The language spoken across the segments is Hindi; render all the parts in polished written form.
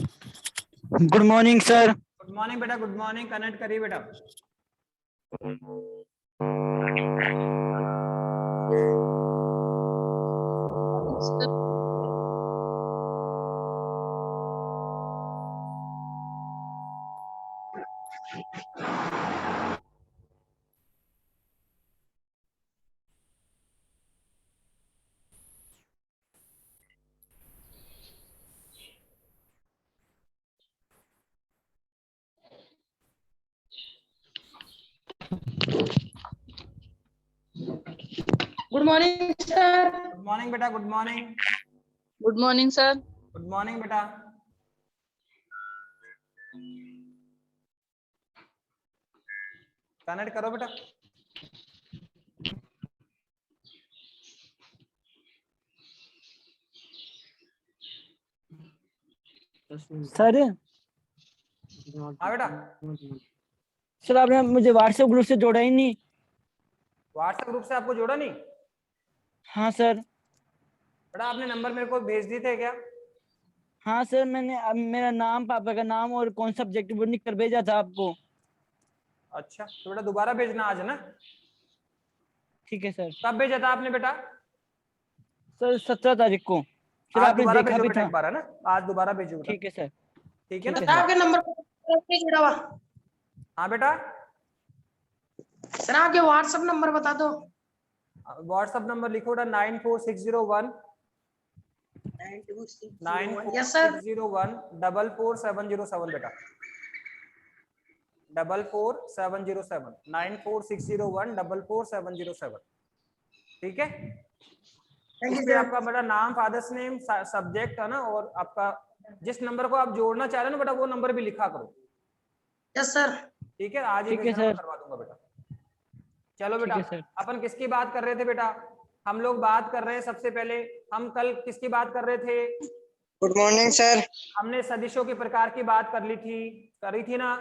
Good morning sir. Good morning बेटा, गुड मॉर्निंग। कनेक्ट करिए बेटा। Good morning sir. Good morning बेटा, good morning. Good morning sir. Good morning बेटा। कनेक्ट करो बेटा। सर हाँ बेटा। सर आपने मुझे व्हाट्सएप ग्रुप से जोड़ा ही नहीं। व्हाट्सएप ग्रुप से आपको जोड़ा नहीं? हाँ सर। बेटा आपने नंबर मेरे को भेज दिए थे क्या? हाँ सर, मैंने अब मेरा नाम, पापा का नाम और कौन सा सब्जेक्ट वो लिख कर भेजा था आपको। अच्छा तो बेटा दोबारा भेजना आज है ना? ठीक है सर। कब भेजा था आपने बेटा? सर 17 तारीख को। सर आज आपने दोबारा देखा भेजो भी बेटा था। एक बार, है ना? आज दोबारा भेजो बेटा। ठीक है सर। ठीक है ना? ठीक है सर सर। आपके नंबर पे जुड़ा हुआ। हाँ बेटा। सर आपके व्हाट्सएप नंबर बता दो। व्हाट्सएप नंबर लिखो बेटा 94601 यस सर। 94601 बेटा। 44707 94601 ठीक है। थैंक यू इसमें सर। आपका बेटा नाम, फादर्स नेम, सब्जेक्ट है ना, और आपका जिस नंबर को आप जोड़ना चाह रहे हो ना बेटा वो नंबर भी लिखा करो। Yes sir. ठीक है, आज ही ठीक है भेजना, मैं सर। करवा दूंगा बेटा। चलो ठीक बेटा, है सर। अपन किसकी बात कर रहे थे बेटा? हम लोग बात कर रहे हैं सबसे पहले, हम कल किसकी बात कर रहे थे? Good morning sir. हमने सदिशों के प्रकार की बात करी थी ना।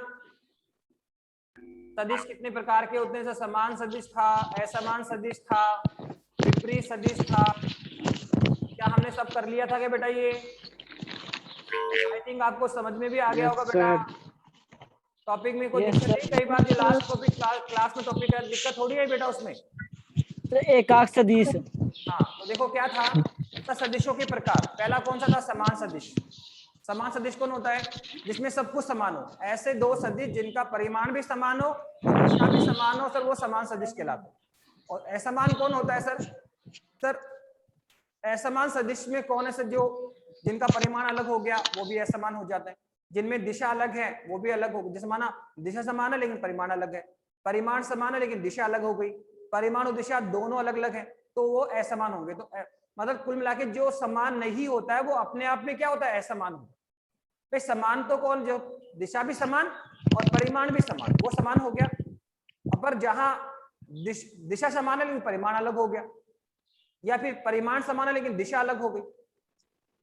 सदिश कितने प्रकार के होते हैं? जैसे समान सदिश था, असमान सदिश था, विपरीत सदिश था। क्या हमने सब कर लिया था क्या बेटा? ये आई थिंक आपको समझ में भी आ गया होगा बेटा। टॉपिक में कोई यस दिक्कत नहीं? सर। कई बार जो लास्ट टॉपिक क्लास में टॉपिक है, दिक्कत थोड़ी है बेटा उसमें। एकाक सदिश। हाँ तो देखो क्या था, सदिशों के प्रकार। पहला कौन सा था? समान सदिश। समान सदिश कौन होता है? जिसमें सब कुछ समान हो। ऐसे दो सदिश जिनका परिमाण भी समान हो और दिशा भी समान हो सर, वो समान सदिश कहलाते हैं। और असमान कौन होता है सर? सर असमान सदिश में कौन है सर? जो जिनका परिमाण अलग हो गया वो भी असमान हो जाता है। जिनमें दिशा अलग है वो भी अलग हो गई। जैसे माना दिशा समान है लेकिन परिमाण अलग है, परिमाण समान है लेकिन दिशा अलग हो गई, परिमाण और दिशा दोनों अलग अलग है, तो वो असमान होंगे। तो मतलब कुल मिला के जो समान नहीं होता है वो अपने आप में क्या होता है? असमान होता है। भाई समान तो कौन? जो दिशा भी समान और परिमाण भी समान, वो समान हो गया। पर जहां दिशा समान है लेकिन परिमाण अलग हो गया, या फिर परिमाण समान है लेकिन दिशा अलग हो गई,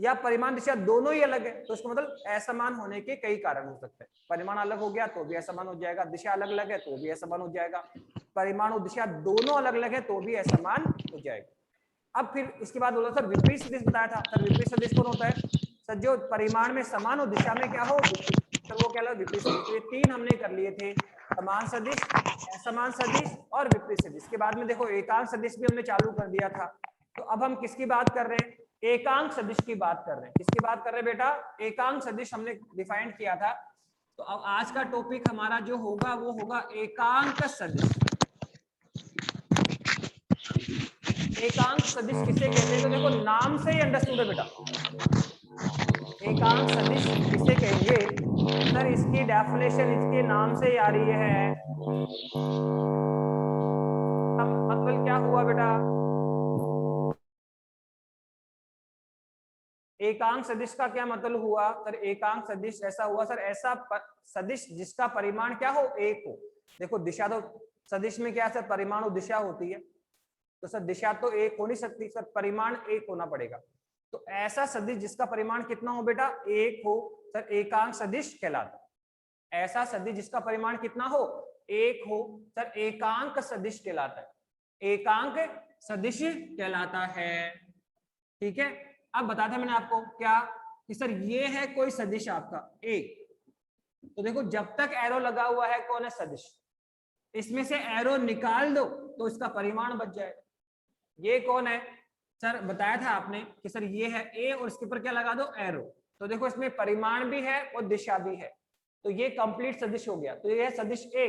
या परिमाण दिशा दोनों ही अलग है, तो इसका मतलब असमान होने के कई कारण हो सकते हैं। परिमाण अलग हो गया तो भी असमान हो जाएगा, दिशा अलग अलग है तो भी असमान हो जाएगा, परिमाण और दिशा दोनों अलग अलग है तो भी असमान हो जाएगा। अब फिर इसके बाद बोला सर विपरीत सदिश बताया था। सर विपरीत सदिश कौन होता है? सर जो परिमाण में समान और दिशा में क्या हो, विपरीत, सर वो क्या है? विपरीत सदिश। तो ये तीन हमने कर लिए थे, समान सदिश, असमान सदिश और विपरीत सदिश। के बाद में देखो एकांक सदिश भी हमने चालू कर दिया था। तो अब हम किसकी बात कर रहे हैं? एकांक सदिश की बात कर रहे हैं। किसकी बात कर रहे हैं बेटा? एकांक सदिश हमने डिफाइन किया था। तो अब आज का टॉपिक हमारा जो होगा वो होगा एकांक सदिश। एकांक सदिश किसे कहते हैं? तो देखो नाम से ही अंडरस्टूड है बेटा। एकांक सदिश किसे कहेंगे सर? इसकी डेफिनेशन इसके नाम से ही आ रही है। मतलब क्या हुआ बेटा? एकांक सदिश का क्या मतलब हुआ सर? एकांक सदिश ऐसा हुआ सर, ऐसा सदिश जिसका परिमाण क्या हो? एक हो। देखो दिशा तो सदिश में क्या है सर? परिमाण और दिशा होती है, तो सर दिशा तो एक हो नहीं सकती सर, परिमाण एक होना पड़ेगा। तो ऐसा सदिश जिसका परिमाण कितना हो बेटा? एक हो, सर एकांक सदिश कहलाता है। ऐसा सदिश जिसका परिमाण कितना हो? एक हो, सर एकांक सदिश कहलाता है। एकांक सदिश कहलाता है। ठीक है, अब बताया था मैंने आपको क्या कि सर ये है कोई सदिश आपका ए, तो देखो जब तक एरो लगा हुआ है कौन है सदिश, इसमें से एरो निकाल दो तो इसका परिमाण बच जाएगा। ये कौन है सर, बताया था आपने कि सर ये है ए और इसके ऊपर क्या लगा दो एरो, तो देखो इसमें परिमाण भी है और दिशा भी है, तो ये कंप्लीट सदिश हो गया। तो ये है सदिश ए,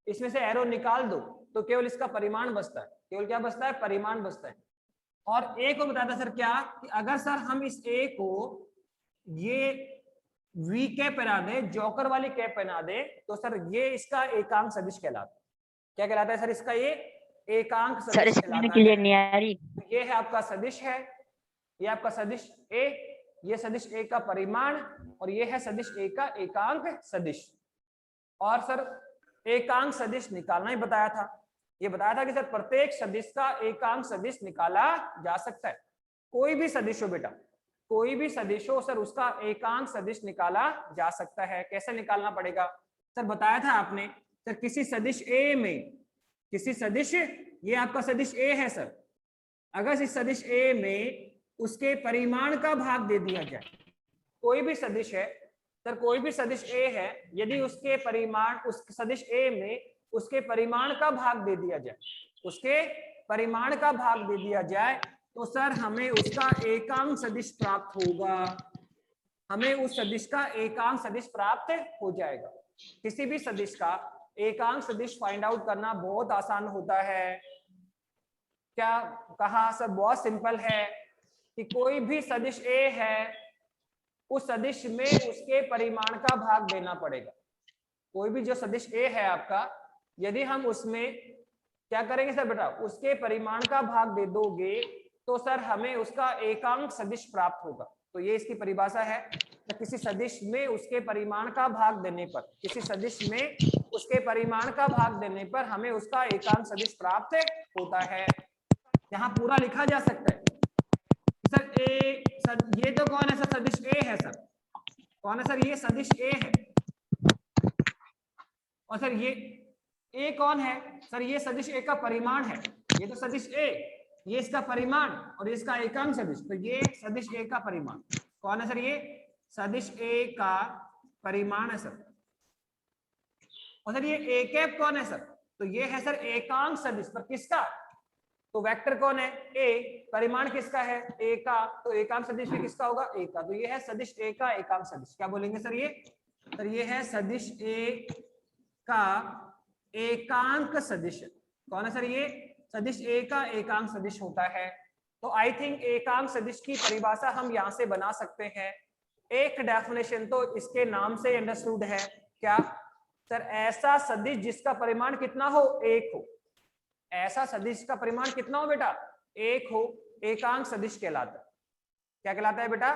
इसमें से एरो निकाल दो तो केवल इसका परिमाण बचता है, केवल क्या बचता है, परिमाण बचता है। और ए को बताता सर क्या, कि अगर सर हम इस ए को ये वी कैप पहना दे, जोकर वाली कैप पहना दे, तो सर ये इसका एकांक सदिश कहलाता है। क्या कहलाता है सर, इसका ये एकांक सर सदिश स्क्रीन कहलाता क्लियर है। नहीं आ रही। ये है आपका सदिश है, ये आपका सदिश ए, ये सदिश ए का परिमाण, और ये है सदिश ए का एकांक सदिश। और सर एकांक सदिश निकालना ही बताया था, ये बताया था कि सर प्रत्येक सदिश का एकांक सदिश निकाला जा सकता है। कोई भी सदिश हो बेटा, कोई भी सदिश हो सर उसका एकांक सदिश निकाला जा सकता है। कैसे निकालना पड़ेगा सर, बताया था आपने, सर किसी सदिश ए में, किसी सदिश, ये आपका सदिश ए है सर, अगर इस सदिश ए में उसके परिमाण का भाग दे दिया जाए, कोई भी सदिश है सर, कोई भी सदिश ए है, यदि उसके परिमाण, उस सदिश ए में उसके परिमाण का भाग दे दिया जाए, उसके परिमाण का भाग दे दिया जाए, तो सर हमें उसका एकांक सदिश प्राप्त होगा, हमें उस सदिश का एकांक सदिश प्राप्त हो जाएगा। किसी भी सदिश का एकांक सदिश फाइंड आउट करना बहुत आसान होता है। क्या कहा सर, बहुत सिंपल है कि कोई भी सदिश ए है, उस सदिश में उसके परिमाण का भाग देना पड़ेगा। कोई भी जो सदिश ए है आपका, यदि हम उसमें क्या करेंगे सर बेटा, उसके परिमाण का भाग दे दोगे, तो सर हमें उसका एकांक सदिश प्राप्त होगा। तो ये इसकी परिभाषा है, तो किसी सदिश में उसके परिमाण का भाग देने पर, किसी सदिश में उसके परिमाण का भाग देने पर हमें उसका एकांक सदिश प्राप्त होता है। यहाँ पूरा लिखा जा सकता है सर ए, सर ये तो कौन है सर, सदिश ए है सर, कौन है सर, ये सदिश ए है। और सर ये ए कौन है सर, ये सदिश ए का परिमाण है, ये तो सदिश ए, ये इसका परिमाण और इसका एकांक सदिश, तो ये सदिश ए का परिमाण कौन है सर, ये सदिश ए का परिमाण है सर। और सर ये ए कैप कौन है सर, तो ये है सर एकांक सदिश पर किसका, तो वेक्टर कौन है ए, परिमाण किसका है ए का, तो एकांक सदिश में किसका होगा ए का, तो ये है सदिश ए का एकांक सदिश। क्या बोलेंगे सर, ये सर ये है सदिश ए का एकांक सदिश। कौन है सर, ये सदिश ए का एकांक सदिश होता है। तो आई थिंक एकांक सदिश की परिभाषा हम यहां से बना सकते हैं। एक डेफिनेशन तो इसके नाम से अंडरस्टूड है, क्या सर, ऐसा सदिश जिसका परिमाण कितना हो, एक हो, ऐसा सदिश का परिमाण कितना हो बेटा, एक हो, एकांक सदिश कहलाता है। क्या कहलाता है बेटा,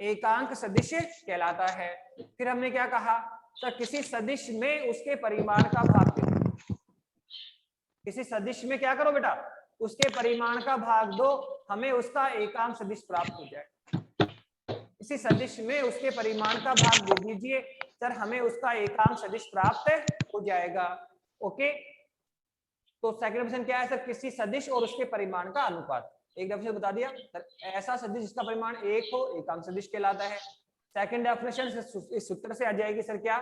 एकांक सदिश कहलाता है। फिर हमने क्या कहा सर, किसी सदिश में उसके परिमाण का भाग दो, किसी सदिश में क्या करो बेटा, उसके परिमाण का भाग दो, हमें उसका एकांक सदिश प्राप्त हो जाए। किसी सदिश में उसके परिमाण का भाग दे दीजिए सर, हमें उसका एकांक सदिश प्राप्त हो जाएगा। ओके, तो सेकंड ऑप्शन क्या है सर, किसी सदिश और उसके परिमाण का अनुपात। एक डेफिनेशन बता दिया सर, ऐसा सदिश जिसका परिमाण एक हो, एकांक सदिश कहलाता है। सेकंड डेफिनेशन इस सूत्र से आ जाएगी सर, क्या,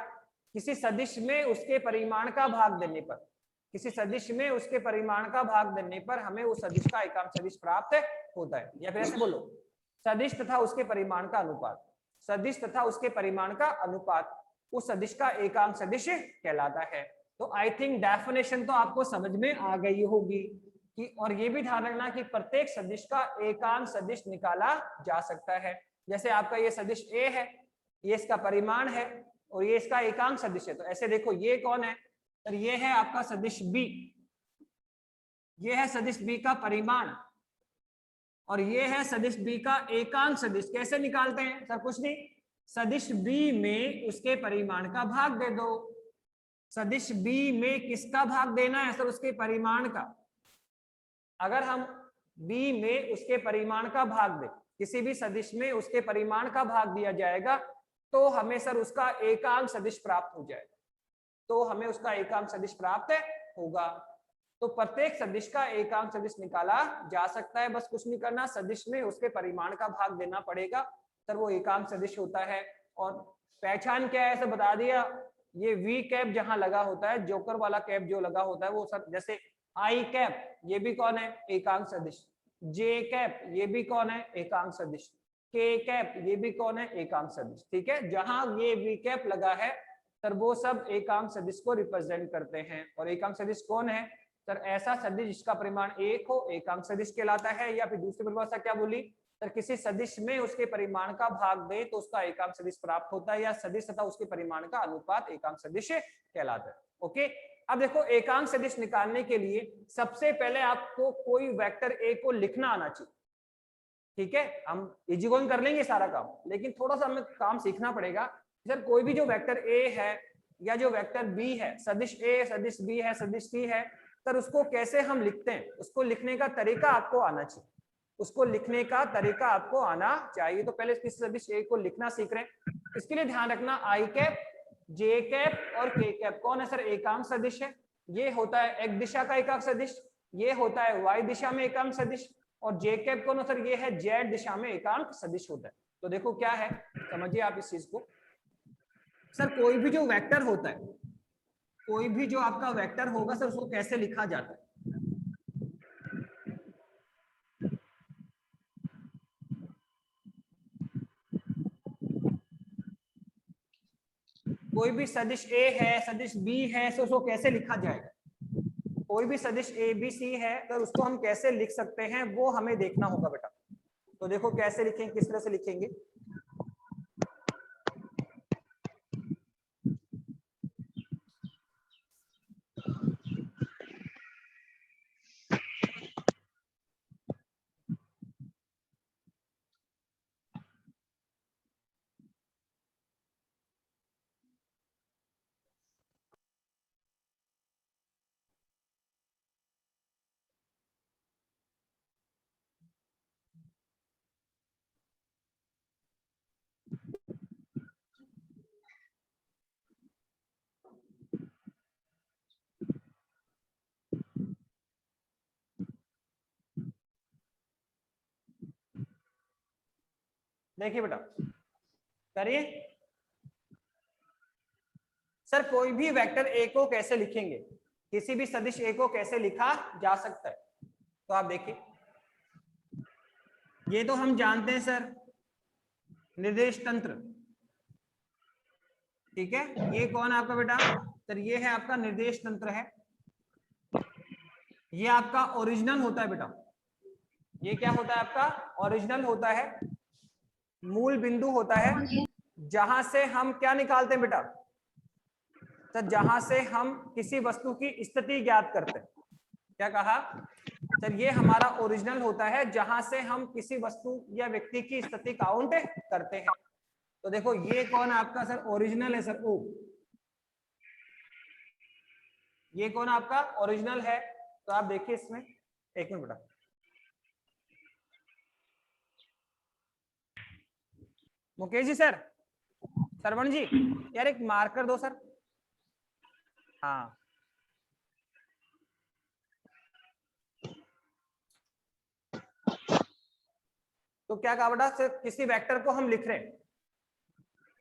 किसी सदिश में उसके परिमाण का भाग देने पर, किसी सदिश में उसके परिमाण का भाग देने पर हमें उस सदिश का एकांक सदिश प्राप्त होता है। या फिर ऐसे बोलो, सदिश तथा उसके परिमाण का अनुपात, सदिश तथा उसके परिमाण का अनुपात उस सदिश का एकांक सदिश कहलाता है। तो आई थिंक डेफिनेशन तो आपको समझ में आ गई होगी कि, और ये भी ध्यान रखना कि प्रत्येक सदिश का एकांक सदिश निकाला जा सकता है। जैसे आपका ये सदिश ए है, ये इसका परिमाण है और ये इसका एकांक सदिश है, तो ऐसे देखो ये कौन है सर, ये है आपका सदिश बी, ये है सदिश बी का परिमाण और ये है सदिश बी का एकांक सदिश। कैसे निकालते हैं सर, कुछ नहीं, सदिश बी में उसके परिमाण का भाग दे दो। सदिश बी में किसका भाग देना है सर, उसके परिमाण का। अगर हम बी में उसके परिमाण का भाग दें, किसी भी सदिश में उसके परिमाण का भाग दिया जाएगा, तो हमें सर उसका एकांक सदिश प्राप्त हो जाएगा, तो हमें उसका एकांक सदिश प्राप्त होगा। तो प्रत्येक सदिश का एकांक सदिश निकाला जा सकता है, बस कुछ नहीं करना, सदिश में उसके परिमाण का भाग देना पड़ेगा सर वो एकांक सदिश होता है। और पहचान क्या है सर बता दिया, ये वी कैप जहां लगा होता है, जोकर वाला कैप जो लगा होता है वो सर, जैसे आई कैप ये भी कौन है, एकांक सदिश। जे कैप ये भी कौन है, एकांक सदिश। के कैप ये भी कौन है, एकांक सदिश। ठीक है, जहां ये वी कैप लगा है सर वो सब एकांक सदिश को रिप्रेजेंट करते हैं। और एकांक सदिश कौन है सर, ऐसा सदिश जिसका परिमाण 1 हो एकांक सदिश कहलाता है। या फिर दूसरी परिभाषा क्या बोली सर, किसी सदिश में उसके परिमाण का भाग दे तो उसका एकांक सदिश प्राप्त होता है, या सदिश तथा उसके परिमाण का अनुपात एकांक सदिश कहलाता है। ओके, अब देखो एकांक सदिश निकालने के लिए सबसे पहले आपको कोई वेक्टर ए को लिखना आना चाहिए। ठीक है, हम इजी गोइंग कर लेंगे सारा काम, लेकिन थोड़ा सा हमें काम सीखना पड़ेगा। सर कोई भी जो वेक्टर ए है या जो वेक्टर बी है, सदिश ए सदिश बी है सदिश सी है, सर उसको कैसे हम लिखते हैं, उसको लिखने का तरीका आपको आना चाहिए। उसको लिखने का तरीका आपको आना चाहिए। तो पहले किसी सदिश ए को लिखना सीख रहे हैं। इसके लिए ध्यान रखना आई कैप, जे कैप और के कैप कौन है सर, एकांक सदिश है। ये होता है एक दिशा का एकांक सदिश, ये होता है वाई दिशा में एकांक सदिश, और जे कैप कौन है सर, ये है जेड दिशा में एकांक सदिश होता है। तो देखो क्या है, समझिए आप इस चीज को। सर कोई भी जो वेक्टर होता है, कोई भी जो आपका वेक्टर होगा सर उसको कैसे लिखा जाता है। कोई भी सदिश ए है सदिश बी है तो उसको कैसे लिखा जाएगा। कोई भी सदिश ए बी सी है तो उसको हम कैसे लिख सकते हैं वो हमें देखना होगा बेटा। तो देखो कैसे लिखेंगे, किस तरह से लिखेंगे। देखिए बेटा करिए। सर कोई भी वेक्टर ए को कैसे लिखेंगे, किसी भी सदिश ए को कैसे लिखा जा सकता है। तो आप देखिए, ये तो हम जानते हैं सर निर्देश तंत्र। ठीक है, ये कौन है आपका बेटा सर, ये है आपका निर्देश तंत्र है। ये आपका ओरिजिनल होता है बेटा, ये क्या होता है आपका, ओरिजिनल होता है, मूल बिंदु होता है जहां से हम क्या निकालते हैं बेटा सर, जहां से हम किसी वस्तु की स्थिति ज्ञात करते हैं। क्या कहा सर, ये हमारा ओरिजिनल होता है जहां से हम किसी वस्तु या व्यक्ति की स्थिति काउंट करते हैं। तो देखो ये कौन है आपका सर, ओरिजिनल है सर ओ। ये कौन आपका ओरिजिनल है। तो आप देखिए इसमें, एक मिनट बेटा, मुकेश जी सर, सरवण जी यार एक मार्कर दो सर। हाँ तो क्या कहा बेटा सर, किसी वेक्टर को हम लिख रहे हैं,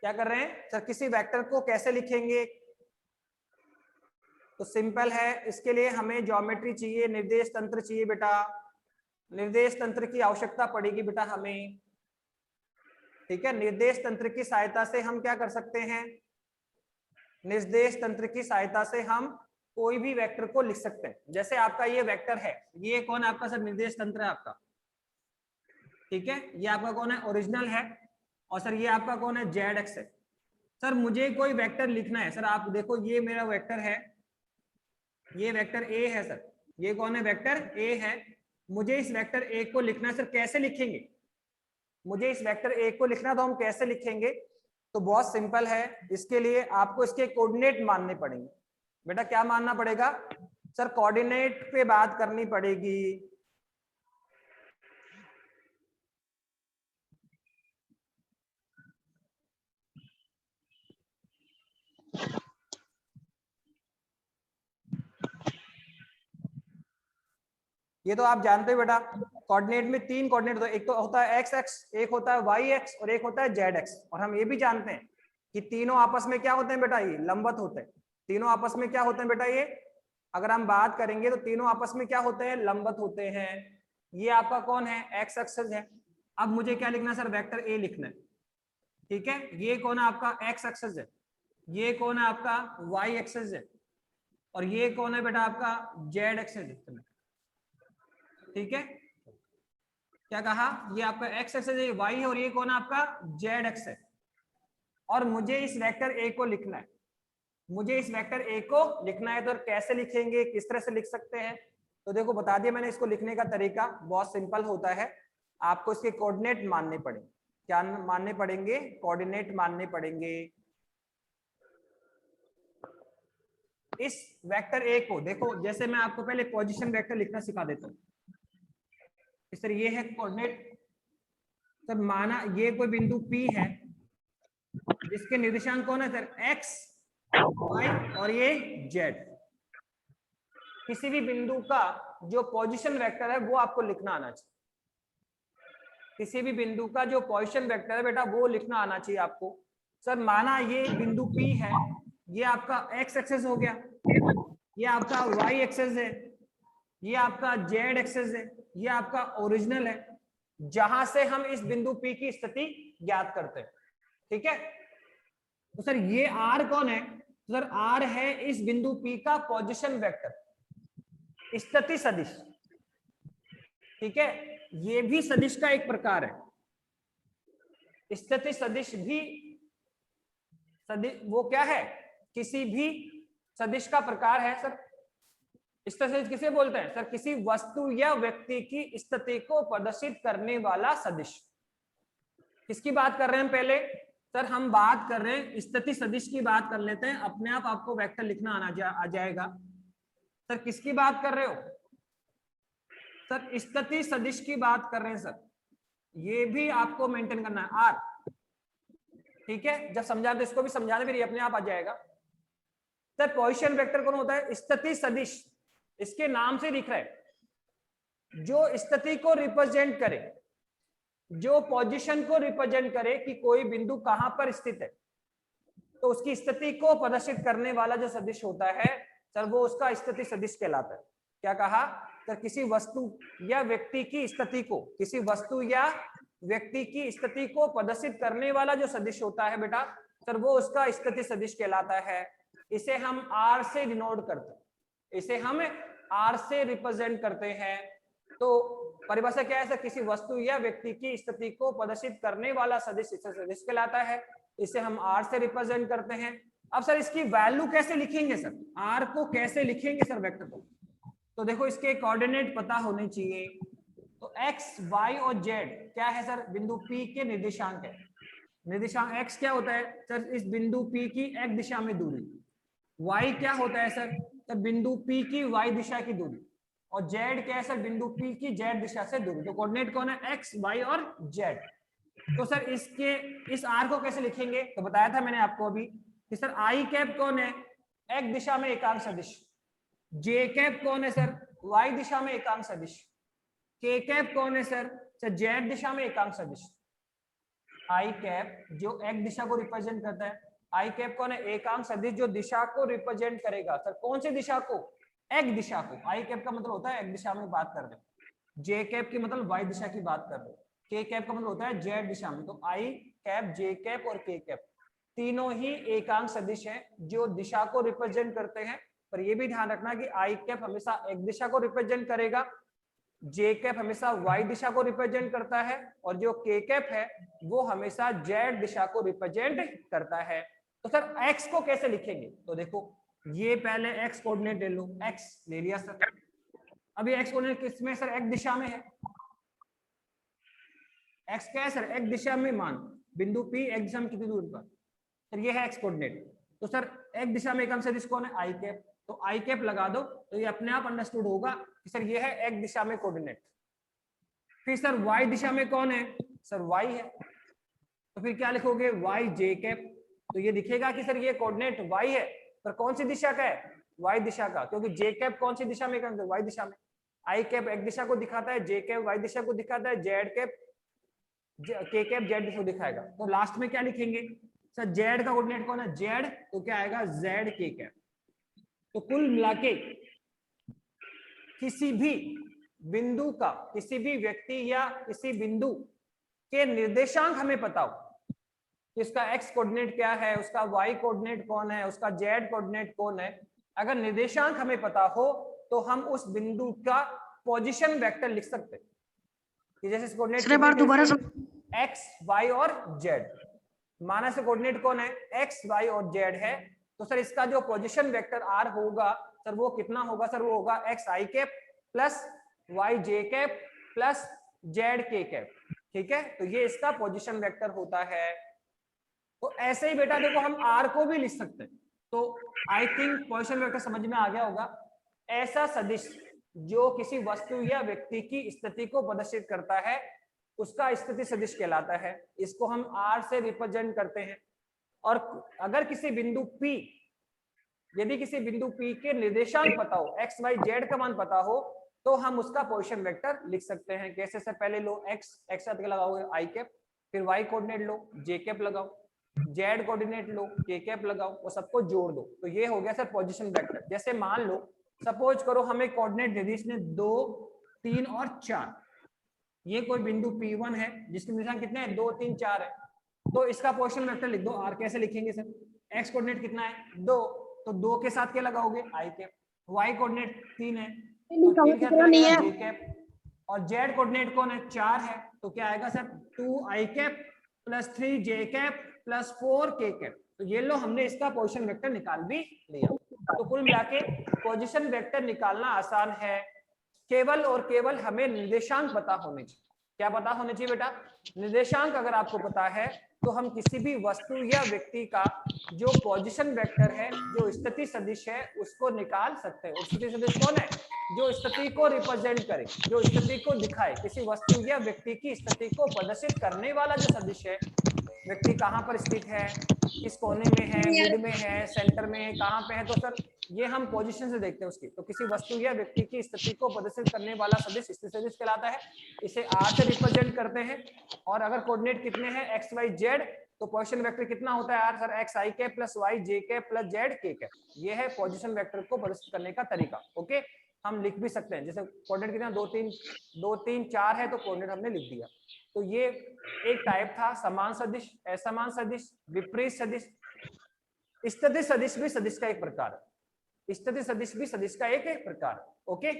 क्या कर रहे हैं सर, किसी वेक्टर को कैसे लिखेंगे। तो सिंपल है, इसके लिए हमें ज्योमेट्री चाहिए, निर्देश तंत्र चाहिए बेटा। निर्देश तंत्र की आवश्यकता पड़ेगी बेटा हमें। ठीक है, निर्देश तंत्र की सहायता से हम क्या कर सकते हैं, निर्देश तंत्र की सहायता से हम कोई भी वेक्टर को लिख सकते हैं। जैसे आपका ये वेक्टर है, ये कौन है आपका सर, निर्देश तंत्र है आपका। ठीक है, ये आपका कौन है, ओरिजिनल है। और सर ये आपका कौन है, जेड एक्स है। सर मुझे कोई वेक्टर लिखना है सर, आप देखो ये मेरा वेक्टर है, ये वेक्टर ए है सर, ये कौन है, वेक्टर ए है। मुझे इस वेक्टर ए को लिखना है सर, कैसे लिखेंगे, मुझे इस वेक्टर ए को लिखना, तो हम कैसे लिखेंगे। तो बहुत सिंपल है, इसके लिए आपको इसके कोऑर्डिनेट मानने पड़ेंगे बेटा। क्या मानना पड़ेगा सर, कोऑर्डिनेट पे बात करनी पड़ेगी। ये तो आप जानते हो बेटा, कोऑर्डिनेट में 3 कोऑर्डिनेट होता है, एक तो होता है एक्स एक्स, एक होता है वाई एक्स और एक होता है जेड एक्स। और हम ये भी जानते हैं कि तीनों आपस में क्या होते हैं बेटा, ये लंबवत होते हैं। तीनों आपस में क्या होते हैं बेटा, ये अगर हम बात करेंगे तो तीनों आपस में क्या होते हैं, लंबवत होते हैं। ये आपका कौन है, एक्स एक्सिस है। अब मुझे क्या लिखना है सर, वेक्टर ए लिखना है, ठीक है। ये कौन है आपका एक्स एक्सिस है, ये कौन है आपका वाई एक्सिस है, और ये कौन है बेटा आपका जेड एक्सिस है, ठीक है। क्या कहा, ये आपका एक्स एक्सिस है, वाई है, और ये कौन है आपका जेड एक्स है। और मुझे इस वेक्टर ए को लिखना है, मुझे इस वेक्टर ए को लिखना है। तो कैसे लिखेंगे, किस तरह से लिख सकते हैं, तो देखो बता दिया मैंने। इसको लिखने का तरीका बहुत सिंपल होता है, आपको इसके कोऑर्डिनेट मानने पड़ेंगे। क्या मानने पड़ेंगे, कोऑर्डिनेट मानने पड़ेंगे। इस वेक्टर ए को देखो, जैसे मैं आपको पहले पोजीशन वेक्टर लिखना सिखा देता हूँ। इस तरह ये है कोऑर्डिनेट, तब माना ये कोई बिंदु P है जिसके निर्देशांक कौन है सर, x, y और ये z। किसी भी बिंदु का जो पोजीशन वेक्टर है वो आपको लिखना आना चाहिए। किसी भी बिंदु का जो पोजीशन वेक्टर है बेटा वो लिखना आना चाहिए आपको। सर माना ये बिंदु P है, ये आपका x एक्सिस हो गया, ये आपका y एक्सिस है, ये आपका z एक्सिस है, ये आपका ओरिजिनल है, जहां से हम इस बिंदु P की स्थिति ज्ञात करते हैं, ठीक है। तो सर ये r कौन है, तो सर r है इस बिंदु P का पोजीशन वेक्टर, स्थिति सदिश, ठीक है। ये भी सदिश का एक प्रकार है। स्थिति सदिश भी वो क्या है, किसी भी सदिश का प्रकार है सर। स्थिति सदिश किसे बोलते हैं सर, किसी वस्तु या व्यक्ति की स्थिति को प्रदर्शित करने वाला सदिश। किसकी बात कर रहे हैं पहले सर, हम बात कर रहे हैं स्थिति सदिश की बात कर लेते हैं। अपने आप आपको वेक्टर लिखना आ जाएगा। सर किसकी बात कर रहे हो सर, स्थिति सदिश की बात कर रहे हैं सर। ये भी आपको मेंटेन करना है आर, ठीक है। जब समझा तो इसको भी समझाने, फिर ये अपने आप आ जाएगा। सर पोजीशन वेक्टर कौन होता है, स्थिति सदिश, इसके नाम से दिख रहा है, जो स्थिति को रिप्रेजेंट करे, जो पोजीशन को रिप्रेजेंट करे कि कोई बिंदु कहां पर स्थित है, तो उसकी स्थिति को प्रदर्शित करने वाला जो सदिश होता है सर वो उसका स्थिति सदिश कहलाता है। क्या कहा सर, किसी वस्तु या व्यक्ति की स्थिति को, किसी वस्तु या व्यक्ति की स्थिति को प्रदर्शित करने वाला जो सदिश होता है बेटा सर वो उसका स्थिति सदिश कहलाता है। इसे हम आर से डिनोट करते हैं, इसे हम आर से रिप्रेजेंट करते हैं। तो परिभाषा क्या है सर, किसी वस्तु या व्यक्ति की स्थिति को प्रदर्शित करने वाला सदिश सदिश कहलाता है। इसे हम आर से रिप्रेजेंट करते हैं। अब सर इसकी वैल्यू कैसे लिखेंगे सर, आर को कैसे लिखेंगे सर वेक्टर को, तो देखो इसके कोऑर्डिनेट पता होने चाहिए। तो एक्स, वाई और जेड क्या है सर, बिंदु P के निर्देशांक है। निर्देशांक एक्स क्या होता है सर, इस बिंदु P की x दिशा में दूरी। वाई क्या होता है सर, तो बिंदु P की y दिशा की दूरी। और जेड क्या है सर, बिंदु P की z दिशा से दूरी। तो कोऑर्डिनेट कौन है, एक्स, वाई और जेड। तो सर इसके इस आर को कैसे लिखेंगे, तो बताया था मैंने आपको अभी कि सर आई कैप कौन है, x दिशा में एकांक सदिश। जे कैप कौन है सर, y दिशा में एकांक सदिश। के कैप कौन है सर, जेड दिशा में एकांक सदिश। आई कैप जो x दिशा को रिप्रेजेंट करता है, आई कैप कौन है, एकांक सदिश जो दिशा को रिप्रेजेंट करेगा। सर कौन सी दिशा को, x दिशा को। आई कैप का मतलब होता है x दिशा में बात कर रहे हैं। जे कैप की मतलब y दिशा की बात कर रहे हैं। के कैप का मतलब होता है z दिशा में। तो आई कैप, जे कैप और के कैप तीनों ही एकांक सदिश हैं जो दिशा को रिप्रेजेंट करते हैं। पर ये भी ध्यान रखना कि आई कैप हमेशा x दिशा को रिप्रेजेंट करेगा, जे कैप हमेशा y दिशा को रिप्रेजेंट करता है, और जो के कैप है वो हमेशा z दिशा को रिप्रेजेंट करता है। तो सर x को कैसे लिखेंगे, तो देखो ये पहले x कोऑर्डिनेट ले लो, x ले लिया सर। अब ये x कोऑर्डिनेट किसमें सर, x दिशा में है। x क्या है सर, x दिशा में मान, बिंदु P x दिशा में कितनी दूरी पर, सर ये है x कोऑर्डिनेट। तो सर x दिशा में एकांक सदिश कौन है, आई कैप। तो आई कैप लगा दो तो ये अपने आप अंडरस्टूड होगा कि सर ये है x दिशा में कोऑर्डिनेट। फिर सर y दिशा में कौन है, सर y है। तो फिर क्या लिखोगे, y j कैप। तो ये दिखेगा कि सर ये कोऑर्डिनेट y है, पर कौन सी दिशा का है, y दिशा का, क्योंकि j कैप कौन सी दिशा में एकांक है, y दिशा में। आई कैप एक दिशा को दिखाता है, जे कैप वाई दिशा को दिखाता है, जेड कैप के कैप जेड दिशा को दिखाएगा। तो लास्ट में क्या लिखेंगे सर, जेड का कोऑर्डिनेट कौन है, जेड, तो क्या आएगा जेड के कैप। तो कुल मिलाके किसी भी बिंदु का, किसी भी व्यक्ति या किसी बिंदु के निर्देशांक हमें पता हो, इसका एक्स कोऑर्डिनेट क्या है, उसका वाई कोऑर्डिनेट कौन है, उसका जेड कोऑर्डिनेट कौन है, अगर निर्देशांक हमें पता हो तो हम उस बिंदु का पोजीशन वेक्टर लिख सकते हैं कि जैसे सर एक बार दोबारा कोऑर्डिनेट एक्स वाई और जेड, माना से कोऑर्डिनेट कौन है, एक्स वाई और जेड है, तो सर इसका जो पोजीशन वेक्टर आर होगा सर वो कितना होगा, सर वो होगा x I cap plus Y J cap plus Z K cap. ठीक है, तो ये इसका पोजीशन वेक्टर होता है। तो ऐसे ही बेटा देखो हम आर को भी लिख सकते हैं। तो आई थिंक पोजीशन वेक्टर समझ में आ गया होगा। ऐसा सदिश जो किसी वस्तु या व्यक्ति की स्थिति को प्रदर्शित करता है उसका स्थिति सदिश कहलाता है। इसको हम आर से रिप्रेजेंट करते हैं। और अगर किसी बिंदु P, यदि किसी बिंदु P के निर्देशांक पता हो, एक्स वाई जेड का मान पता हो, तो हम उसका पोजीशन वेक्टर लिख सकते हैं। कैसे सर, पहले लो एक्स साथ के लगाओगे आई कैप, फिर वाई कोऑर्डिनेट लो जे कैप लगाओ, जेड कोऑर्डिनेट लो के कैप लगाओ, वो सबको जोड़ दो, तो ये हो गया सर पोजीशन वेक्टर। जैसे मान लो सपोज करो हमें कोऑर्डिनेट दे दी इसने 2, 3 और 4, ये कोई बिंदु P1 है जिसके निर्देशांक कितने हैं, 2, 3, 4 है, तो इसका पोजीशन वेक्टर लिख दो आर। कैसे लिखेंगे सर, एक्स कोऑर्डिनेट कितना है 2, तो 2 के साथ क्या लगाओगे आई कैप, वाई कोऑर्डिनेट 3 है तो 3 के साथ लगाएगा जे कैप, और जेड कोऑर्डिनेट कौन है 4 है, तो क्या आएगा सर 2 आई कैप प्लस 3 जे कैप प्लस 4 के कैप। तो ये लो हमने इसका पोजीशन वेक्टर निकाल भी लिया। तो कुल मिलाके पोजीशन वेक्टर निकालना आसान है, केवल और केवल हमें निर्देशांक पता होने चाहिए। क्या पता होने चाहिए बेटा, निर्देशांक अगर आपको पता है तो हम किसी भी वस्तु या व्यक्ति का जो पोजीशन वेक्टर है, जो स्थिति सदिश है, उसको निकाल सकते हैं। और स्थिति सदिश कौन है, जो स्थिति को रिप्रेजेंट करे, जो स्थिति को दिखाए, किसी वस्तु या व्यक्ति की स्थिति को प्रदर्शित करने वाला जो सदिश है, व्यक्ति कहाँ पर स्थित है, किस कोने में है, मिड में है, सेंटर में है, कहाँ पे है, तो सर ये हम पोजीशन से देखते हैं उसकी। तो किसी वस्तु या व्यक्ति की स्थिति को प्रदर्शित करने वाला सदिश स्थिति सदिश कहलाता है। इसे आर से रिप्रेजेंट करते हैं। और अगर कोऑर्डिनेट कितने हैं एक्स वाई जेड, तो पोजीशन वेक्टर कितना होता है R, sir X I cap plus Y J cap plus Z K cap. ये है पोजीशन वेक्टर को प्रदर्शित करने का तरीका। ओके, हम लिख भी सकते हैं, जैसे कोऑर्डिनेट कितना 2, 3, 4 है तो कोऑर्डिनेट हमने लिख दिया। तो ये एक टाइप था समान सदिश, असमान सदिश, विपरीत सदिश। स्थिति सदिश भी सदिश का एक प्रकार है, स्थिति सदिश भी सदिश का एक प्रकार है। ओके,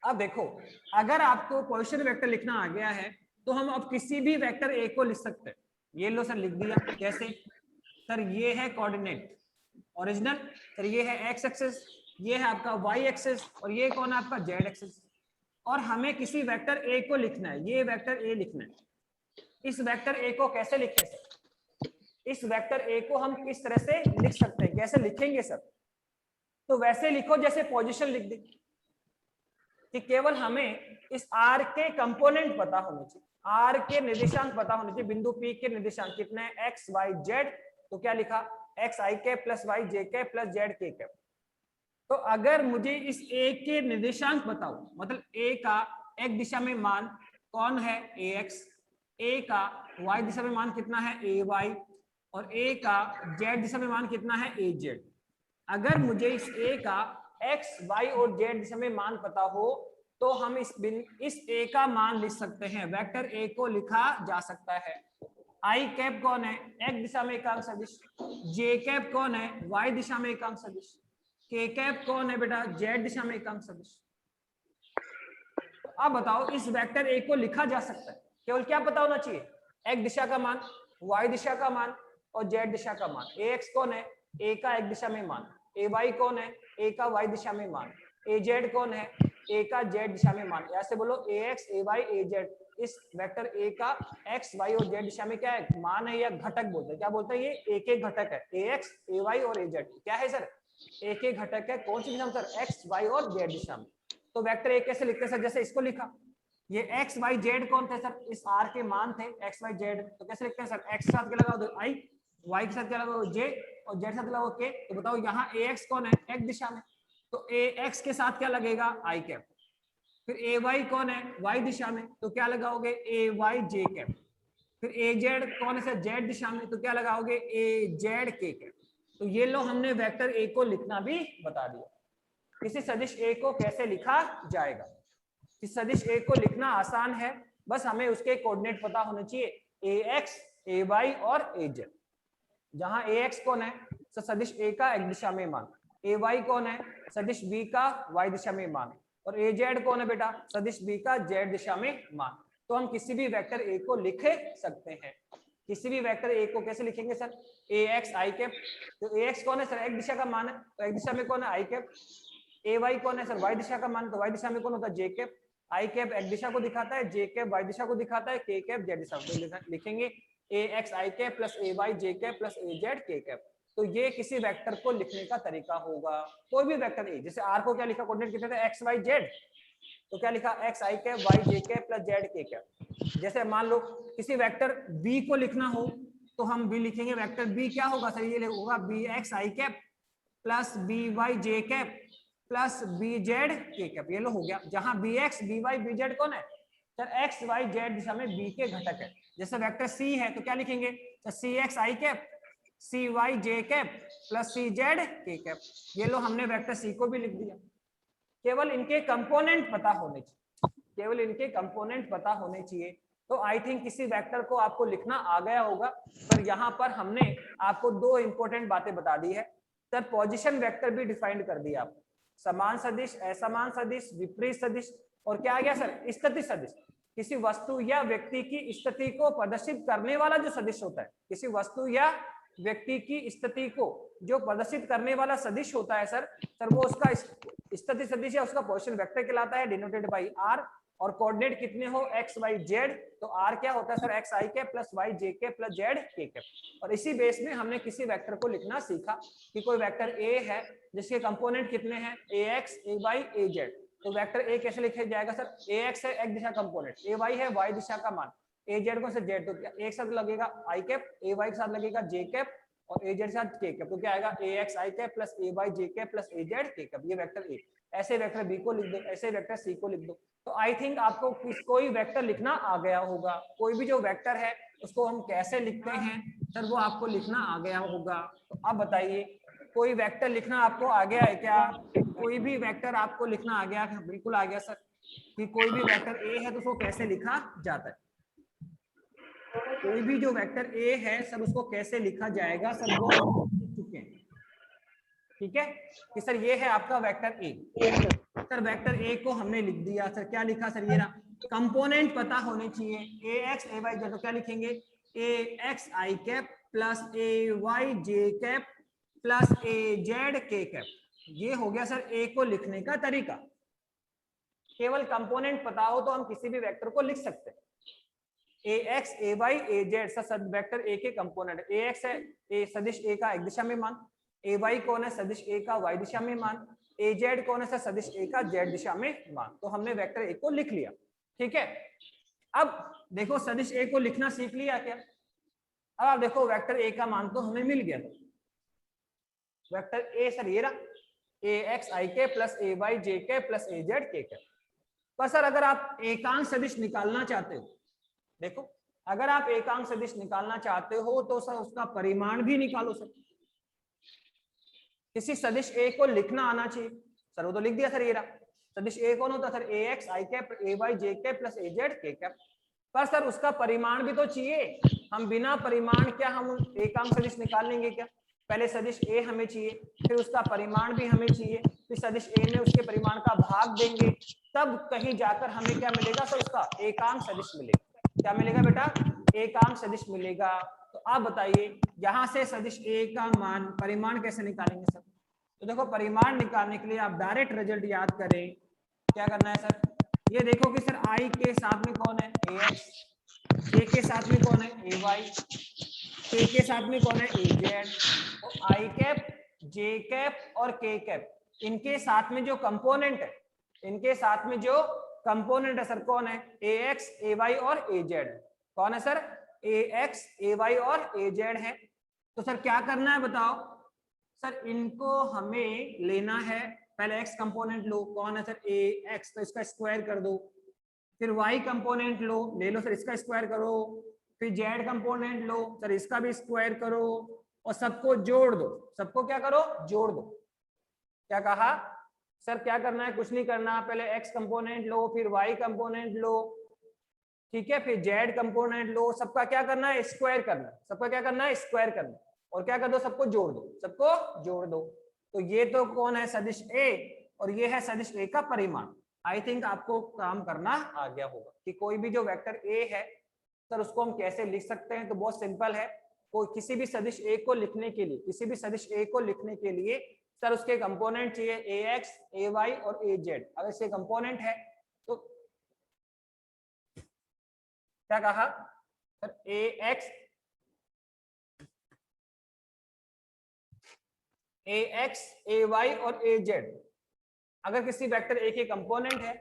अब देखो अगर आपको पोजीशन वेक्टर लिखना आ गया है तो हम अब किसी भी वेक्टर ए को लिख सकते हैं। ये लो सर लिख दिया। कैसे सर, ये है कोऑर्डिनेट ओरिजिनल, सर ये है एक्स एक्सिस, ये है आपका वाई एक्सिस, और ये कौन है आपका जेड एक्सिस। और हमें किसी वेक्टर ए को लिखना है, ये वेक्टर ए लिखना है। इस वेक्टर ए को कैसे लिखें सर, इस वेक्टर ए को हम किस तरह से लिख सकते हैं, कैसे लिखेंगे सर, तो वैसे लिखो जैसे पोजीशन लिख दी, कि केवल हमें इस आर के कंपोनेंट पता होने चाहिए, आर के निर्देशांक पता होने चाहिए। बिंदु पी के निर्देशांक कितने हैं, एक्स वाई जेड, तो क्या लिखा x I cap plus Y J cap plus Z K cap. तो अगर मुझे इस ए के निर्देशांक बताओ, मतलब ए का एक दिशा में मान कौन है ए एक्स, ए का वाई दिशा में मान कितना है ए वाई, और ए का जेड दिशा में मान कितना है ए जेड। अगर मुझे इस ए का एक्स वाई और जेड दिशा में मान पता हो तो हम इस ए का मान लिख सकते हैं। वेक्टर ए को लिखा जा सकता है। आई कैप कौन है, एक्स दिशा में एकांक सदिश, जे कैप कौन है वाई दिशा में एकांक सदिश, के कैप कौन है बेटा जेड दिशा में एकांक सदिश। अब बताओ इस वेक्टर ए को लिखा जा सकता है, केवल क्या पता होना चाहिए, एक्स दिशा का मान, वाई दिशा का मान और जेड दिशा का मान। ए एक्स कौन है, ए का एक्स दिशा में मान, ए वाई कौन है, ए का वाई दिशा में मान, ए जेड कौन है, ए का जेड दिशा में मान। ऐसे बोलो ए x A y A Z. इस वेक्टर ए का एक्स वाई और जेड दिशा में क्या है, मान है या घटक बोलते हैं। क्या बोलते हैं, ये एक एक घटक है, ए एक्स ए वाई और ए जेड क्या है सर, एक एक घटक है। कौन सी दिशा में सर, एक्स वाई और जेड दिशा में। तो वेक्टर ए कैसे लिखते हैं सर, जैसे इसको लिखा, ये एक्स वाई जेड कौन थे सर, इस आर के मान थे एक्स वाई जेड। तो कैसे लिखते हैं सर, एक्स के साथ क्या लगाओ तो आई, वाई के साथ क्या लगाओ जे, और जेड साथ लगाओ के। तो बताओ यहाँ ए एक्स कौन है, एक्स दिशा में, तो ए एक्स के साथ क्या लगेगा आई कैप, फिर ए वाई कौन है, वाई दिशा में, तो क्या लगाओगे ए वाई जे कैप। फिर ए जेड कौन है सर, जेड दिशा में, तो क्या लगाओगे ए जेड के कैप। तो ये लो हमने वेक्टर ए को लिखना भी बता दिया। किसी सदिश ए को कैसे लिखा जाएगा, इस सदिश ए को लिखना आसान है, बस हमें उसके कोऑर्डिनेट पता होने चाहिए, ए एक्स ए वाई और ए जेड। जहां ए एक्स कौन है सदिश ए का एक दिशा में मान, ए वाई कौन है सदिश बी का वाई दिशा में मान, और ए जेड कौन है बेटा सदिश बी का जेड दिशा में मान। तो हम किसी भी वेक्टर ए को लिख सकते हैं। किसी भी वेक्टर ए को कैसे लिखेंगे sir, A X I cap. तो ए एक्स कौन है सर, एक दिशा का मान है, तो एक दिशा में कौन है आई कैप। ए वाई कौन है सर, वाई दिशा का मान, तो वाई दिशा में कौन होता है जे कैप। आई कैप एक दिशा को दिखाता है, जे कैप वाई दिशा को दिखाता है, के कैप जेड दिशा को। लिखेंगे ए X I cap plus A Y J cap plus A Z K cap. तो ये किसी वेक्टर को लिखने का तरीका होगा। कोई भी वेक्टर ए, जैसे आर को क्या लिखा, कोऑर्डिनेट कितने थे एक्स वाई जेड, तो क्या लिखा x I cap Y J cap plus Z K cap. जैसे मान लो किसी वेक्टर बी को लिखना हो तो हम बी लिखेंगे, वेक्टर बी क्या होगा सर, ये होगा B X I cap plus B Y J cap plus B Z K cap. ये लो हो गया, जहां B X B Y B Z कौन है सर, एक्स वाई जेड दिशा में बी के घटक है। जैसे वेक्टर सी है तो क्या लिखेंगे sir, C x I cap C Y J cap plus C Z K cap. ये लो हमने वेक्टर सी को भी लिख दिया। केवल इनके कंपोनेंट पता होने चाहिए, केवल इनके कंपोनेंट पता होने चाहिए। तो आई थिंक किसी वेक्टर को आपको लिखना आ गया होगा। पर यहाँ पर हमने आपको दो इंपॉर्टेंट बातें बता दी है सर, पोजीशन वेक्टर भी डिफाइंड कर दिया आपको, समान सदिश, असमान सदिश, विपरीत सदिश, और क्या आ गया सर स्थिति सदिश। किसी वस्तु या व्यक्ति की स्थिति को प्रदर्शित करने वाला जो सदिश होता है, किसी वस्तु या व्यक्ति की स्थिति को जो प्रदर्शित करने वाला सदिश होता है सर वो उसका स्थिति सदिश है, उसका पोजीशन वेक्टर कहलाता है, डिनोटेड बाय आर। और कोऑर्डिनेट कितने हो एक्स वाई जेड, तो आर क्या होता है सर एक्स आई के प्लस वाई जे के प्लस जेड के कैप। और इसी बेस में हमने किसी वेक्टर को लिखना सीखा कि कोई वेक्टर ए है जिसके कंपोनेंट कितने हैं A x A y A Z. तो वेक्टर ए कैसे लिखा जाएगा सर, ए एक्स है एक दिशा कंपोनेंट, ए वाई है वाई दिशा का मान, ए जेड को सर जेड, तो एक साथ लगेगा आई कैप, ए वाई के साथ लगेगा जे कैप और ए जेड के साथ के कैप। तो क्या आएगा ए X I cap plus A Y J cap plus A Z K cap. ये वेक्टर ए। ऐसे वेक्टर बी को लिख दो, ऐसे वेक्टर सी को लिख दो। तो आई थिंक आपको कोई वेक्टर लिखना आ गया होगा। कोई भी जो वेक्टर है उसको हम कैसे लिखते हैं सर वो आपको लिखना आ गया होगा। तो अब बताइए कोई वेक्टर लिखना आपको आ गया है क्या? कोई भी वेक्टर आपको लिखना आ गया? बिल्कुल आ गया सर। कि कोई भी वेक्टर ए है तो उसको कैसे लिखा जाता है? कोई भी जो वेक्टर ए है सर उसको कैसे लिखा जाएगा सर वो लिख चुके हैं। ठीक है कि सर ये है आपका वेक्टर ए। सर वेक्टर ए को हमने लिख दिया सर, क्या लिखा सर ये रहा, कंपोनेंट पता होने चाहिए ए एक्स ए वाई जेड। तो क्या लिखेंगे ए X I cap plus A Y J cap plus A Z K cap. ये हो गया सर ए को लिखने का तरीका। केवल कंपोनेंट पता हो तो हम किसी भी वेक्टर को लिख सकते हैं। A x A y A z sir vector A के कंपोनेंट। ए एक्स है ए सदिश ए का एक दिशा में मान, ए वाई कौन है सदिश ए का वाई दिशा में मान, ए जेड कौन है सर सदिश ए का जेड दिशा में मान। तो हमने वेक्टर ए को लिख लिया। ठीक है, अब देखो सदिश ए को लिखना सीख लिया क्या? अब आप देखो वेक्टर ए का मान तो हमें मिल गया। वेक्टर ए सर ये रहा ए एक्स आई के प्लस ए वाई जे के प्लस ए जेड के के। पर सर अगर आप एकांक सदिश निकालना चाहते हो, देखो अगर आप एकांक सदिश निकालना चाहते हो तो सर उसका परिमाण भी निकालो। सर किसी सदिश ए को लिखना आना चाहिए। सर वो तो लिख दिया सर ये रहा सदिश ए कौन होता है sir A X I cap A Y J cap plus A Z K cap. पर सर उसका परिमाण भी तो चाहिए। हम बिना परिमाण क्या हम एकांक सदिश निकाल लेंगे क्या? पहले सदिश ए हमें चाहिए, फिर उसका परिमाण भी हमें चाहिए, फिर सदिश ए में उसके परिमाण का भाग देंगे, तब कहीं जाकर हमें क्या मिलेगा सर उसका एकांक सदिश मिलेगा। क्या मिलेगा बेटा? एकांक सदिश मिलेगा। तो आप बताइए यहां से सदिश ए का मान परिमाण कैसे निकालेंगे सर? तो देखो परिमाण निकालने के लिए आप डायरेक्ट रिजल्ट याद करें। क्या करना है सर? ये देखो कि सर आई के साथ में कौन है ए एक्स, जे के साथ में कौन है ए वाई, के साथ में कौन है ए जेड, और आई कैप जे कैप और के कैप इनके साथ में जो कंपोनेंट है, इनके साथ में जो कंपोनेंट है सर कौन है ए एक्स ए वाई और ए जेड। कौन है sir? A x A Y और ए जेड है। तो सर क्या करना है बताओ? सर इनको हमें लेना है पहले x कंपोनेंट लो, कौन है सर ए एक्स, तो इसका स्क्वायर कर दो, फिर y कंपोनेंट लो, ले लो सर इसका स्क्वायर करो, फिर z कंपोनेंट लो सर इसका भी स्क्वायर करो और सबको जोड़ दो। सबको क्या करो, जोड़ दो। क्या कहा सर, क्या करना है, कुछ नहीं करना, पहले x कंपोनेंट लो, फिर y कंपोनेंट लो, ठीक है, फिर z कंपोनेंट लो, सबका क्या करना है, स्क्वायर करना है। सबका क्या करना है, स्क्वायर करना है, और क्या कर दो, सबको जोड़ दो, सबको जोड़ दो। तो ये तो कौन है, सदिश a, और ये है सदिश a का परिमाण। आई थिंक आपको काम करना आ गया होगा कि कोई भी जो वेक्टर a है सर उसको हम कैसे लिख सकते हैं। तो बहुत सिंपल है, कोई किसी भी सदिश a को लिखने के लिए, किसी भी सदिश a को लिखने के लिए सर उसके कंपोनेंट चाहिए ax, ay और az। अगर इसके कंपोनेंट है तो क्या कहा सर, ax, ay और az। अगर किसी वेक्टर a के कंपोनेंट है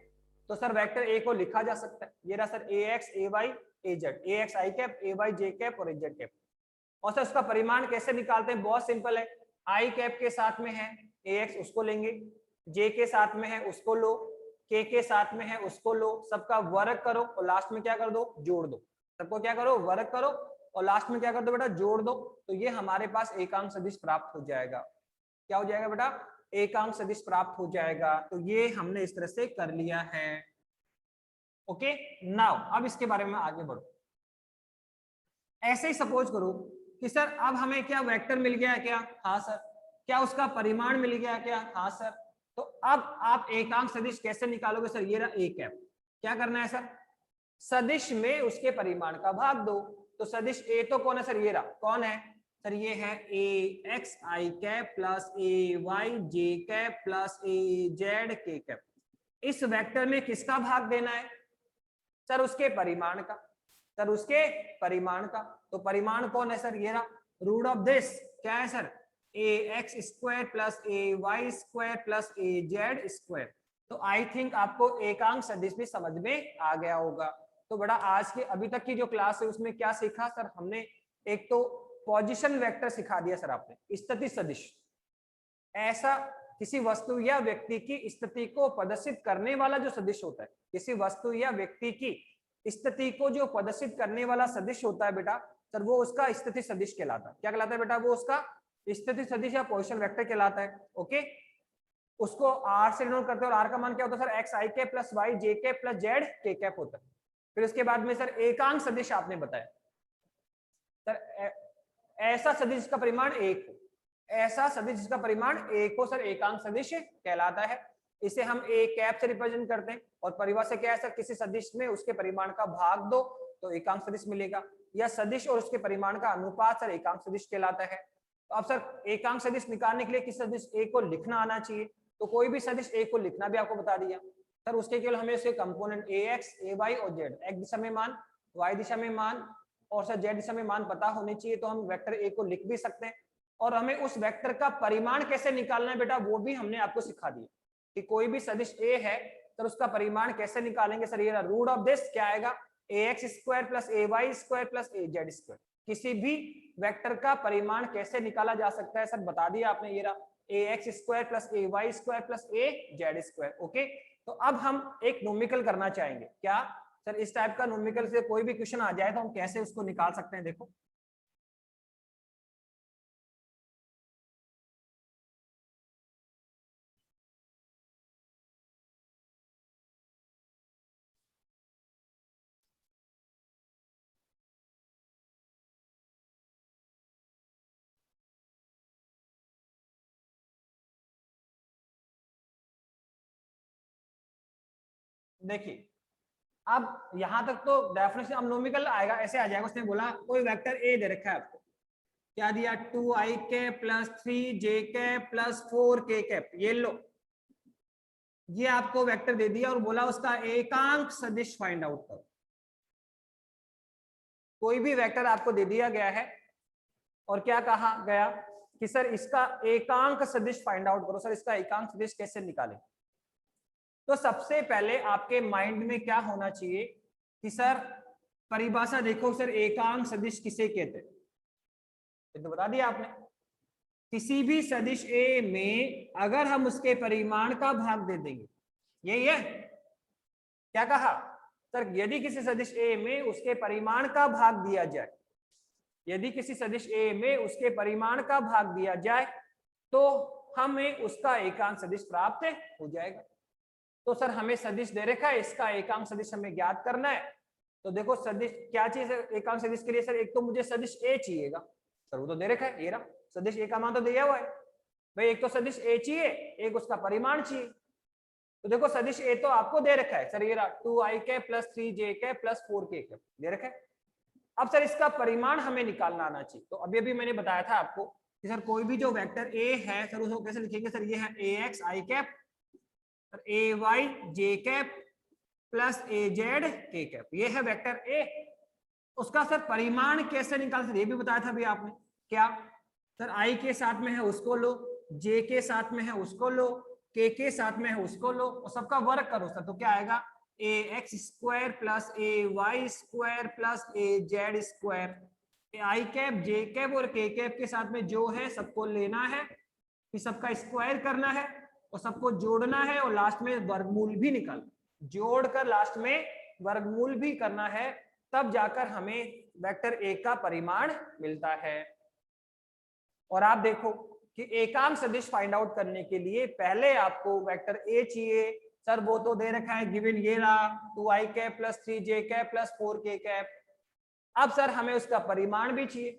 तो सर वेक्टर a को लिखा जा सकता है, ये रहा sir ax, ay, az, ax i cap, ay j cap और az कैप। और सर उसका परिमाण कैसे निकालते हैं, बहुत सिंपल है, i कैप के साथ में है ax उसको लेंगे, j के साथ में है उसको लो, k के साथ में है उसको लो, सबका वर्ग करो और लास्ट में क्या कर दो, जोड़ दो। सबको क्या करो, वर्ग करो और लास्ट में क्या कर दो बेटा, जोड़ दो। तो ये हमारे पास एकांक सदिश प्राप्त हो जाएगा। क्या हो जाएगा बेटा, एकांक सदिश प्राप्त हो जाएगा। तो ये हमने इस तरह से कर लिया है। ओके नाउ अब इसके बारे में आगे बढ़ो। ऐसे ही सपोज करो कि सर अब हमें क्या वेक्टर मिल गया क्या, हाँ सर। क्या उसका परिमाण मिल गया क्या, हाँ सर। तो अब आप एकांक सदिश कैसे निकालोगे सर, ये रहा a कैप। क्या करना है सर, सदिश में उसके परिमाण का भाग दो। तो सदिश a तो कौन है सर, ये रहा, कौन है सर, ये है ax i cap plus ay j cap plus az k cap. इस वेक्टर में किसका भाग देना है सर, उसके परिमाण का, सर उसके परिमाण का। तो परिमाण कौन है सर, ये रहा, रूट ऑफ दिस क्या है sir, ax square plus ay square plus az square. तो आई थिंक आपको एकांक सदिश भी समझ में आ गया होगा। तो बड़ा आज के अभी तक की जो क्लास है उसमें क्या सीखा सर, हमने एक तो पोजीशन वेक्टर सिखा दिया सर आपने, स्थिति सदिश, ऐसा किसी वस्तु या व्यक्ति की स्थिति को प्रदर्शित करने वाला जो सदिश होता है, किसी वस्तु या व्यक्ति की स्थिति को जो प्रदर्शित करने वाला सदिश होता है बेटा सर, वो उसका स्थिति सदिश कहलाता है। क्या कहलाता है बेटा, वो उसका स्थिति सदिश या पोजीशन वेक्टर कहलाता है। ओके, उसको r से डिनोट करते हैं और r का मान क्या होता है sir, x i cap plus y j cap plus z k cap होता है। फिर उसके बाद में सर एकांक सदिश आपने बताया सर, ऐसा सदिश जिसका परिमाण 1 हो, ऐसा सदिश जिसका परिमाण 1 हो सर एकांक सदिश कहलाता है। इसे हम a कैप से रिप्रेजेंट करते हैं और परिभाषा से क्या है सर, किसी सदिश में उसके परिमाण का भाग दो तो एकांक सदिश मिलेगा, या सदिश और उसके परिमाण का अनुपात सर एकांक सदिश कहलाता है। तो अब सर एकांक सदिश निकालने के लिए किसी सदिश a को लिखना आना चाहिए, तो कोई भी सदिश a को लिखना भी आपको बता दिया सर। उसके केवल हमें उसके कंपोनेंट ax, ay और z, x दिशा में मान, y दिशा में मान और सर z दिशा में मान पता होने चाहिए, तो हम वेक्टर a को लिख भी सकते हैं। और हमें उस वेक्टर का परिमाण कैसे निकालना है बेटा, वो भी हमने आपको सिखा दिया कि कोई भी सदिश a है सर उसका परिमाण कैसे निकालेंगे सर, ये रूट ऑफ दिस क्या आएगा, ax square plus ay square plus az square. किसी भी वेक्टर का परिमाण कैसे निकाला जा सकता है सर, बता दिया आपने, ये रहा ax square plus ay square plus az square. Okay, तो अब हम एक न्यूमेरिकल करना चाहेंगे। क्या सर, इस टाइप का न्यूमेरिकल से कोई भी क्वेश्चन आ जाए तो हम कैसे उसको निकाल सकते हैं, देखो देखिए अब यहां तक तो डेफिनेशन अब न्यूमेरिकल आएगा, ऐसे आ जाएगा। उसने बोला कोई वेक्टर ए दे रखा है आपको, क्या दिया, 2i cap plus 3j cap plus 4k cap, ये लो, ये आपको वेक्टर दे दिया और बोला उसका एकांक सदिश फाइंड आउट करो। कोई भी वेक्टर आपको दे दिया गया है और क्या कहा गया कि सर इसका एकांक सदिश फाइंड आउट करो। सर इसका एकांक सदिश कैसे निकालें, तो सबसे पहले आपके माइंड में क्या होना चाहिए कि सर परिभाषा देखो सर, एकांक सदिश किसे कहते हैं, ये तो बता दिया आपने। किसी भी सदिश ए में अगर हम उसके परिमाण का भाग दे देंगे, यही है क्या कहा सर, यदि किसी सदिश ए में उसके परिमाण का भाग दिया जाए, यदि किसी सदिश ए में उसके परिमाण का भाग दिया जाए तो हमें उसका एकांक सदिश प्राप्त हो जाएगा। तो सर हमें सदिश दे रखा है, इसका एकांक सदिश हमें ज्ञात करना है। तो देखो सदिश क्या चीज है एकांक सदिश के लिए सर, एक तो मुझे सदिश ए चाहिएगा सर, वो तो दे रखा है, ये रहा सदिश ए का मान तो दिया हुआ है भाई, एक तो सदिश ए चाहिए, एक उसका परिमाण चाहिए। तो देखो सदिश ए तो आपको दे रखा है सर, ये रहा 2i plus 3j plus 4k दे रखा है। अब सर इसका परिमाण हमें निकालना आना चाहिए। तो अभी अभी मैंने बताया था आपको कि सर कोई भी जो वेक्टर ए है सर उसको कैसे लिखेंगे सर, ये है ax i cap, ay j cap plus az k cap, ये है वेक्टर ए। उसका सर परिमाण कैसे निकाल सर, ये भी बताया था अभी आपने, क्या सर i के साथ में है उसको लो, j के साथ में है उसको लो, k के साथ में है उसको लो और सबका वर्ग करो सर, तो क्या आएगा ax square plus ay square plus az square, I cap J cap और के कैप के साथ में जो है सबको लेना है, फिर सबका स्क्वायर करना है और सबको जोड़ना है और लास्ट में वर्गमूल भी निकाल, जोड़कर लास्ट में वर्गमूल भी करना है, तब जाकर हमें वेक्टर ए का परिमाण मिलता है। और आप देखो कि एकांक सदिश फाइंड आउट करने के लिए पहले आपको वेक्टर ए चाहिए सर, वो तो दे रखा है गिवन, ये रहा 2i cap plus 3j cap plus 4k cap. अब सर हमें उसका परिमाण भी चाहिए,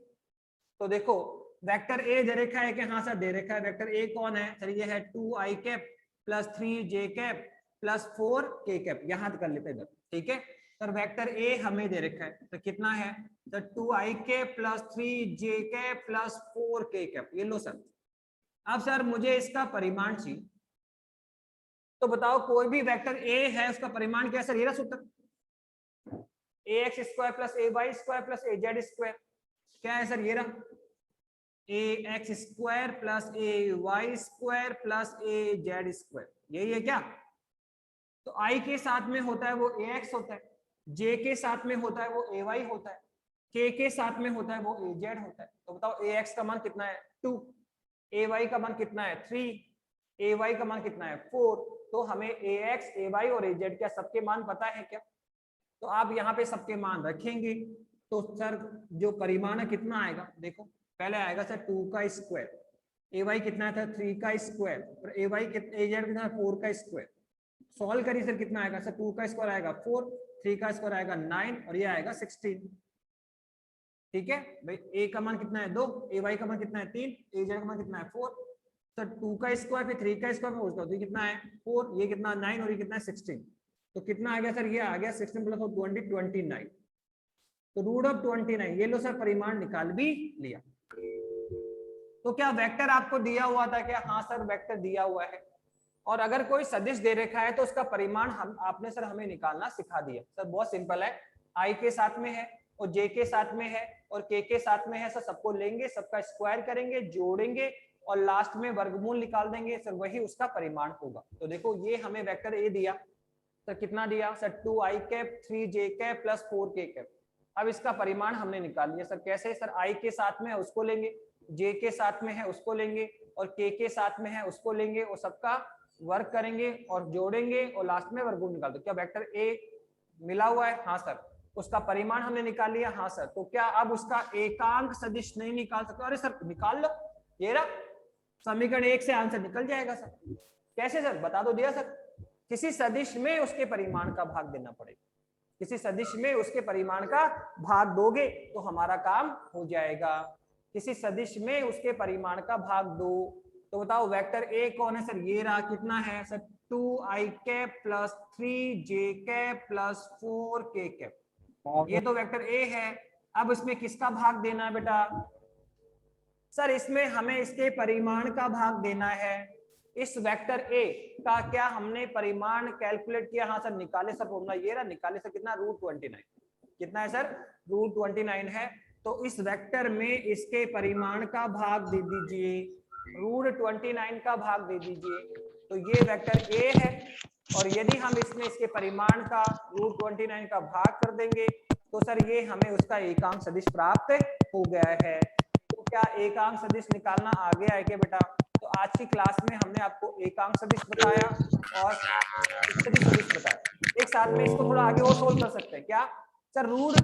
तो देखो वेक्टर ए दे रखा है कि हाँ सर दे रखा है, वेक्टर ए कौन है सर, ये है 2i cap plus 3j cap plus 4k cap, यहां कर लेते हैं ठीक है सर। वेक्टर ए हमें दे रखा है तो कितना है sir 2i cap plus 3j cap plus 4k cap, ये लो सर। अब सर मुझे इसका परिमाण चाहिए, तो बताओ कोई भी वेक्टर ए है उसका परिमाण क्या है सर, ये रहा सूत्र ax square plus ay square plus az square, क्या है सर ये रहा ax square plus ay square plus az square, यही है क्या। तो i के साथ में होता है वो ax होता है, j के साथ में होता है वो ay होता है, k के साथ में होता है वो az होता है। तो बताओ ax का मान कितना है 2, ay का मान कितना है 3, ay का मान कितना है 4। तो हमें ax ay और az क्या सबके मान पता है क्या, तो आप यहाँ पे सबके मान रखेंगे तो सर जो परिमाण है कितना आएगा, देखो पहले आएगा सर 2 का स्क्वायर, ay कितना था 3 का स्क्वायर और ay कितना 4 का स्क्वायर, सॉल्व करिए सर कितना आएगा सर, 2 का स्क्वायर आएगा 4, 3 का स्क्वायर आएगा 9 और ये आएगा 16। ठीक है भाई, a का मान कितना है 2, ay का मान कितना है 3, az का मान कितना है 4, सर 2 का स्क्वायर फिर 3 का स्क्वायर में होता है, कितना है 4, ये कितना 9 और ये कितना है 16। तो कितना आ गया सर, ये आ गया 16 प्लस 20 29, तो रूट ऑफ 29, ये लो सर परिमाण निकाल भी लिया। तो क्या वेक्टर आपको दिया हुआ था क्या, हाँ सर वेक्टर दिया हुआ है, और अगर कोई सदिश दे रखा है तो उसका परिमाण हम आपने सर हमें निकालना सिखा दिया सर, बहुत सिंपल है, i के साथ में है और j के साथ में है और k के साथ में है सर, सबको लेंगे सबका स्क्वायर करेंगे जोड़ेंगे और लास्ट में वर्गमूल निकाल देंगे सर, वही उसका परिमाण होगा। तो देखो ये हमें वेक्टर ए दिया सर, कितना दिया sir 2i cap 3j cap plus 4k cap. अब इसका परिमाण हमने निकाल लिया सर, कैसे सर, i के साथ में है उसको लेंगे, j के साथ में है उसको लेंगे और k के साथ में है उसको लेंगे और सबका वर्ग करेंगे और जोड़ेंगे और लास्ट में वर्गमूल निकाल दो। क्या वेक्टर ए मिला हुआ है, हाँ सर। उसका परिमाण हमने निकाल लिया, हाँ सर। तो क्या अब उसका एकांक सदिश नहीं निकाल सकते, अरे सर निकाल लो, ये रहा समीकरण 1 से आंसर निकल जाएगा सर। कैसे सर, बता दो दिया सर, किसी सदिश में उसके परिमाण का भाग देना पड़ेगा, किसी सदिश में उसके परिमाण का भाग दोगे तो हमारा काम हो जाएगा। किसी सदिश में उसके परिमाण का भाग दो, तो बताओ वेक्टर ए कौन है सर, ये रहा, कितना है sir 2i cap plus 3j cap plus 4k cap, ये तो वेक्टर ए है। अब इसमें किसका भाग देना है बेटा सर, इसमें हमें इसके परिमाण का भाग देना है। इस वेक्टर ए का क्या हमने परिमाण कैलकुलेट किया, हाँ सर निकाले सर फॉर्मूला ये रहा, निकाले सर कितना √29, कितना है सर √29 है। तो इस वेक्टर में इसके परिमाण का भाग दे दीजिए, √29 का भाग दे दीजिए, तो ये वेक्टर ए है। और यदि हम इसमें इसके परिमाण का √29 का भाग कर देंगे तो सर ये हमें उसका एकांक सदिश प्राप्त हो गया है। तो क्या एकांक सदिश निकालना आ गया है क्या बेटा? तो आज की क्लास में हमने आपको एकांक सदिश बताया और स्थिति सदिश बताया। एक साथ में इसको थोड़ा आगे और सोल्व कर सकते हैं क्या सर? रूट